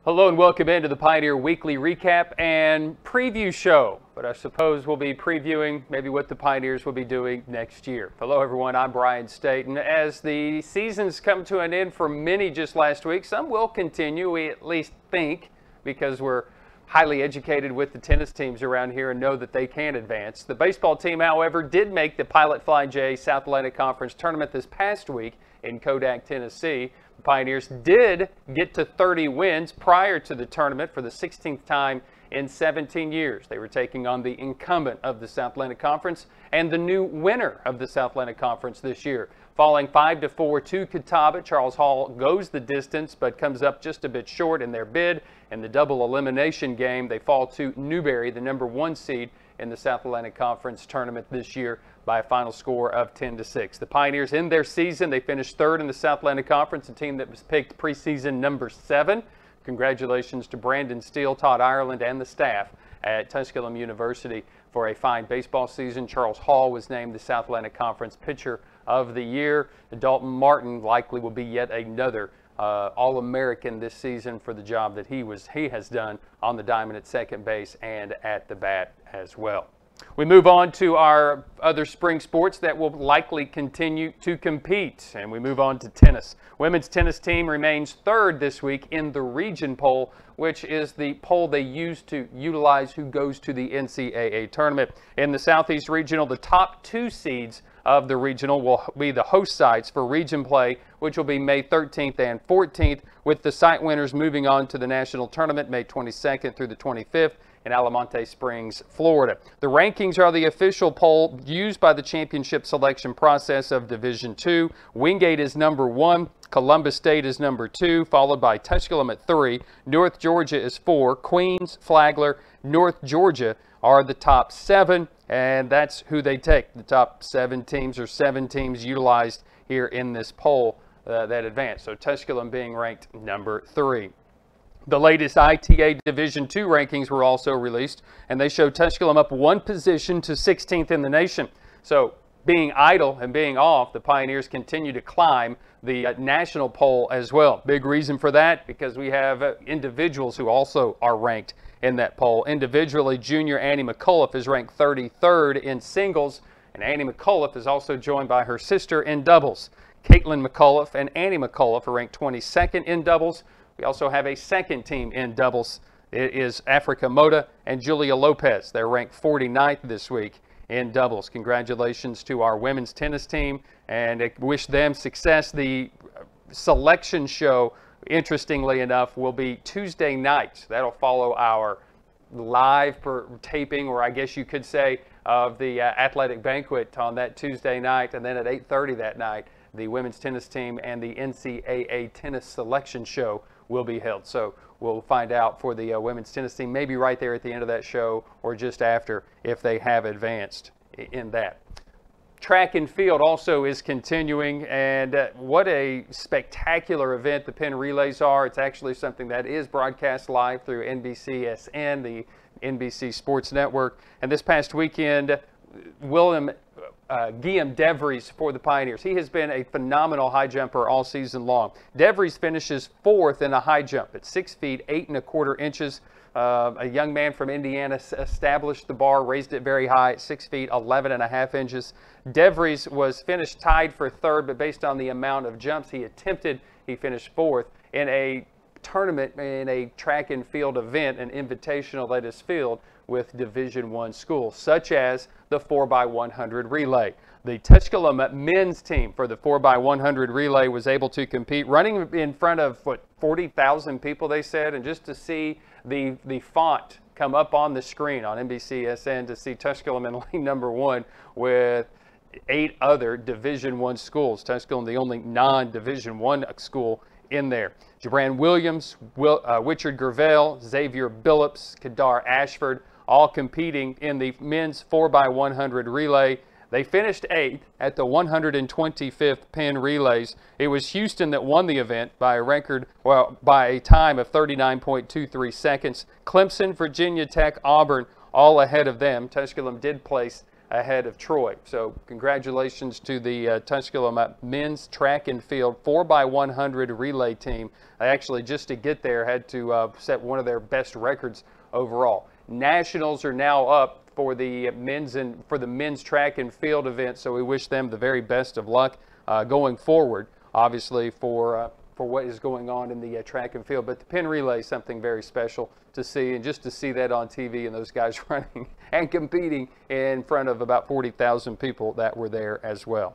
Hello and welcome into the Pioneer Weekly Recap and Preview Show. But I suppose we'll be previewing maybe what the Pioneers will be doing next year. Hello everyone, I'm Brian Staten. As the season's come to an end for many just last week, some will continue, we at least think, because we're highly educated with the tennis teams around here and know that they can advance. The baseball team, however, did make the Pilot Flying J South Atlantic Conference tournament this past week in Kodak, Tennessee. The Pioneers did get to 30 wins prior to the tournament for the 16th time in 17 years. They were taking on the incumbent of the South Atlantic Conference and the new winner of the South Atlantic Conference this year. Falling 5-4 to Catawba, Charles Hall goes the distance but comes up just a bit short in their bid. In the double elimination game, they fall to Newberry, the #1 seed in the South Atlantic Conference tournament this year, by a final score of 10-6. The Pioneers in their season, they finished third in the South Atlantic Conference, a team that was picked preseason number 7. Congratulations to Brandon Steele, Todd Ireland, and the staff at Tusculum University for a fine baseball season. Charles Hall was named the South Atlantic Conference Pitcher of the Year. Dalton Martin likely will be yet another All-American this season for the job that he has done on the diamond at second base and at the bat as well. We move on to our other spring sports that will likely continue to compete, and we move on to tennis. Women's tennis team remains third this week in the region poll, which is the poll they use to utilize who goes to the NCAA tournament. In the Southeast Regional, the top 2 seeds of the regional will be the host sites for region play, which will be May 13th and 14th, with the site winners moving on to the national tournament May 22nd through the 25th in Almonte Springs, Florida. The rankings are the official poll used by the championship selection process of Division II. Wingate is #1, Columbus State is #2, followed by Tusculum at 3, North Georgia is 4, Queens, Flagler, North Georgia are the top 7, and that's who they take. The top 7 teams, or 7 teams utilized here in this poll that advance. So Tusculum being ranked #3. The latest ITA Division II rankings were also released, and they show Tusculum up 1 position to 16th in the nation. So being idle and being off, the Pioneers continue to climb the national poll as well. Big reason for that, because we have individuals who also are ranked in that poll. Individually, junior Annie McCullough is ranked 33rd in singles, and Annie McCullough is also joined by her sister in doubles. Caitlin McCullough and Annie McCullough are ranked 22nd in doubles. We also have a second team in doubles. It is Africa Mota and Julia Lopez. They're ranked 49th this week in doubles. Congratulations to our women's tennis team, and I wish them success. The selection show, interestingly enough, will be Tuesday night. That'll follow our live taping, or I guess you could say, of the athletic banquet on that Tuesday night, and then at 8:30 that night, the women's tennis team and the NCAA tennis selection show will be held. So we'll find out for the women's tennis team, maybe right there at the end of that show or just after, if they have advanced in that. Track and field also is continuing, and what a spectacular event the Penn Relays are. It's actually something that is broadcast live through NBCSN, the NBC Sports Network. And this past weekend, Guillaume DeVries for the Pioneers. He has been a phenomenal high jumper all season long. DeVries finishes 4th in a high jump at 6 feet 8 1/4 inches. A young man from Indiana established the bar, raised it very high at 6 feet 11 1/2 inches. DeVries was finished tied for 3rd, but based on the amount of jumps he attempted, he finished 4th in a tournament, in a track and field event, an invitational that is filled with Division I schools, such as the 4x100 relay. The Tusculum men's team for the 4x100 relay was able to compete, running in front of, 40,000 people, they said, and just to see the font come up on the screen on NBCSN to see Tusculum in lane #1 with 8 other Division I schools. Tusculum, the only non-Division I school in there. Jabran Williams, Richard Gravel, Xavier Billups, Kadar Ashford, all competing in the men's 4x100 relay. They finished 8th at the 125th Penn Relays. It was Houston that won the event by a record, by a time of 39.23 seconds. Clemson, Virginia Tech, Auburn, all ahead of them. Tusculum did place ahead of Troy. So congratulations to the Tusculum men's track and field 4x100 relay team. They actually, just to get there, had to set one of their best records overall. Nationals are now up for the men's track and field event, so we wish them the very best of luck going forward, obviously, for what is going on in the track and field. But the pin relay is something very special to see, and just to see that on TV and those guys running and competing in front of about 40,000 people that were there as well.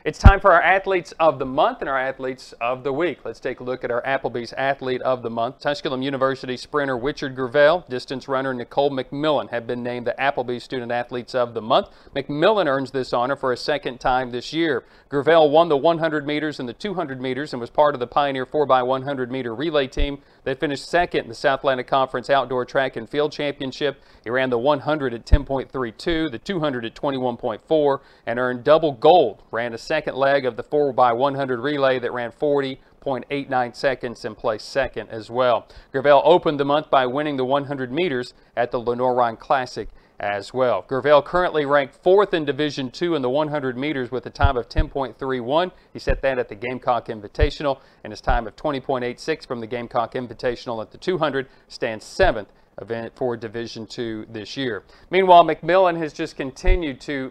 It's time for our Athletes of the Month and our Athletes of the Week. Let's take a look at our Applebee's Athlete of the Month. Tusculum University sprinter Richard Gravel, distance runner Nicole McMillan have been named the Applebee's Student Athletes of the Month. McMillan earns this honor for a second time this year. Gravel won the 100 meters and the 200 meters and was part of the Pioneer 4x100 meter relay team. They finished second in the South Atlantic Conference Outdoor Track and Field Championship. He ran the 100 at 10.32, the 200 at 21.4, and earned double gold. Ran a second leg of the 4x100 relay that ran 40.89 seconds and placed second as well. Gravel opened the month by winning the 100 meters at the Lenore Classic as well. Gravel currently ranked 4th in Division II in the 100 meters with a time of 10.31. He set that at the Gamecock Invitational, and his time of 20.86 from the Gamecock Invitational at the 200 stands 7th event for Division II this year. Meanwhile, McMillan has just continued to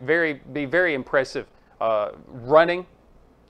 be very impressive running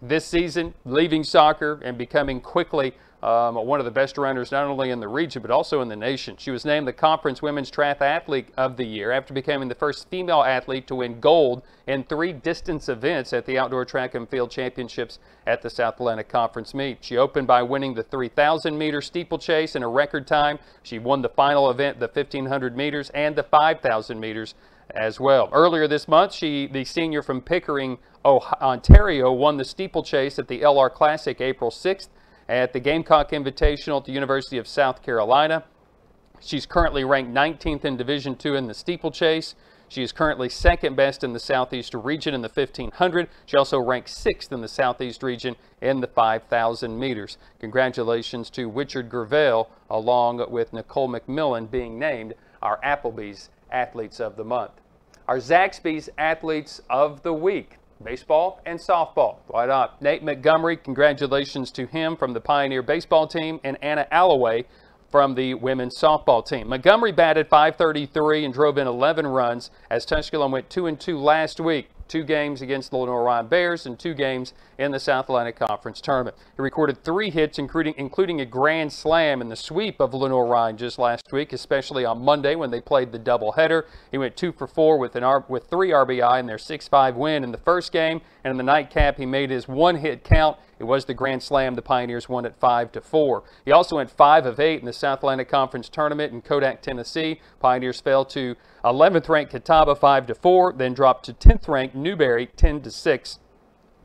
this season, leaving soccer and becoming quickly one of the best runners not only in the region but also in the nation. She was named the Conference Women's Track Athlete of the Year after becoming the first female athlete to win gold in 3 distance events at the Outdoor Track and Field Championships at the South Atlantic Conference meet. She opened by winning the 3,000 meter steeplechase in a record time. She won the final event, the 1,500 meters, and the 5,000 meters as well. Earlier this month, the senior from Pickering, Ontario, won the steeplechase at the LR Classic April 6th at the Gamecock Invitational at the University of South Carolina. She's currently ranked 19th in Division II in the steeplechase. She is currently second best in the Southeast region in the 1,500. She also ranked 6th in the Southeast region in the 5,000 meters. Congratulations to Richard Gravel along with Nicole McMillan being named our Applebee's Athletes of the Month. Our Zaxby's Athletes of the Week. Baseball and softball. Why not? Nate Montgomery, congratulations to him from the Pioneer baseball team, and Anna Alloway from the women's softball team. Montgomery batted .533 and drove in 11 runs as Tusculum went 2-2 last week. 2 games against the Lenore Bears and 2 games in the South Atlantic Conference Tournament. He recorded 3 hits, including a grand slam in the sweep of Lenore just last week, especially on Monday when they played the doubleheader. He went 2 for 4 with 3 RBI in their 6-5 win in the first game, and in the nightcap he made his 1-hit count. It was the grand slam. The Pioneers won at 5-4. He also went 5 of 8 in the South Atlantic Conference Tournament in Kodak, Tennessee. Pioneers fell to 11th ranked Catawba 5-4, then dropped to 10th ranked Newberry 10-6.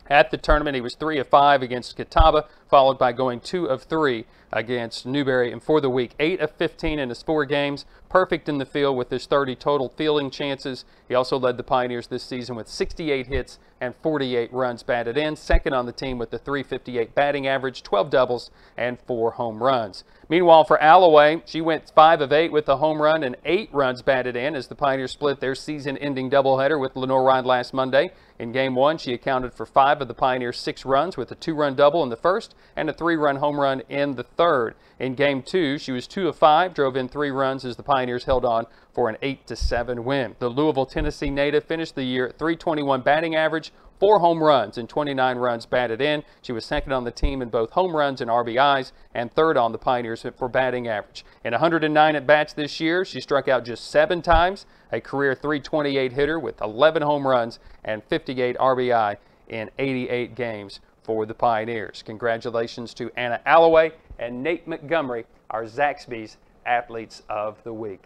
At the tournament, he was 3 of 5 against Catawba, followed by going 2 of 3 against Newberry. And for the week, 8 of 15 in his 4 games, perfect in the field with his 30 total fielding chances. He also led the Pioneers this season with 68 hits and 48 runs batted in, second on the team with the .358 batting average, 12 doubles, and 4 home runs. Meanwhile, for Alloway, she went 5 of 8 with a home run and 8 runs batted in as the Pioneers split their season-ending doubleheader with Lenore last Monday. In Game 1, she accounted for 5 of the Pioneers' 6 runs with a 2-run double in the first and a 3-run home run in the third. In Game 2, she was 2 of 5, drove in 3 runs as the Pioneers held on for an 8-7 win. The Louisville, Tennessee native finished the year at .321 batting average, 4 home runs and 29 runs batted in. She was second on the team in both home runs and RBIs and third on the Pioneers for batting average. In 109 at-bats this year, she struck out just 7 times, a career .328 hitter with 11 home runs and 58 RBI in 88 games for the Pioneers. Congratulations to Anna Alloway and Nate Montgomery, our Zaxby's Athletes of the Week.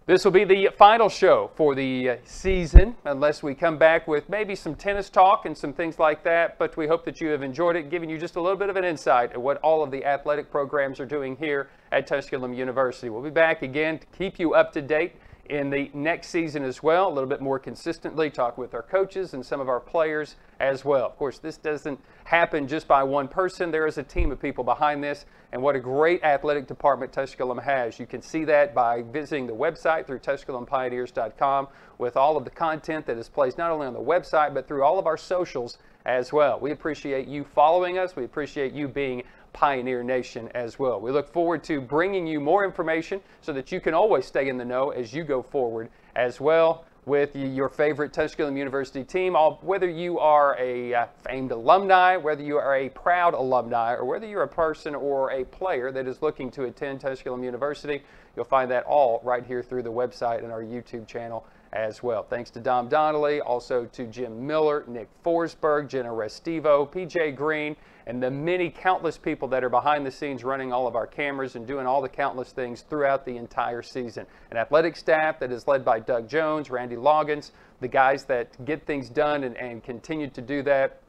This will be the final show for the season, unless we come back with maybe some tennis talk and some things like that. But we hope that you have enjoyed it, giving you just a little bit of an insight at what all of the athletic programs are doing here at Tusculum University. We'll be back again to keep you up to date in the next season as well, a little bit more consistently, talk with our coaches and some of our players as well. Of course, this doesn't happen just by one person. There is a team of people behind this, and what a great athletic department Tusculum has. You can see that by visiting the website through TusculumPioneers.com with all of the content that is placed not only on the website but through all of our socials as well. We appreciate you following us. We appreciate you being Pioneer Nation as well. We look forward to bringing you more information so that you can always stay in the know as you go forward as well with your favorite Tusculum University team. Whether you are a famed alumni, whether you are a proud alumni, or whether you're a person or a player that is looking to attend Tusculum University, you'll find that all right here through the website and our YouTube channel as well. Thanks to Dom Donnelly, also to Jim Miller, Nick Forsberg, Jenna Restivo, PJ Green, and the many countless people that are behind the scenes running all of our cameras and doing all the countless things throughout the entire season. An athletic staff that is led by Doug Jones, Randy Loggins, the guys that get things done and continue to do that.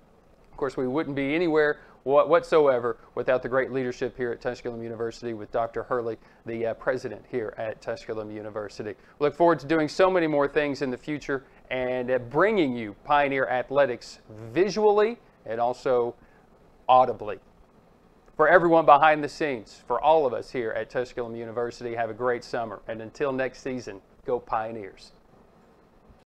Of course, we wouldn't be anywhere whatsoever without the great leadership here at Tusculum University with Dr. Hurley, the president here at Tusculum University. We look forward to doing so many more things in the future and bringing you Pioneer athletics visually and also audibly. For everyone behind the scenes, for all of us here at Tusculum University, have a great summer. And until next season, go Pioneers.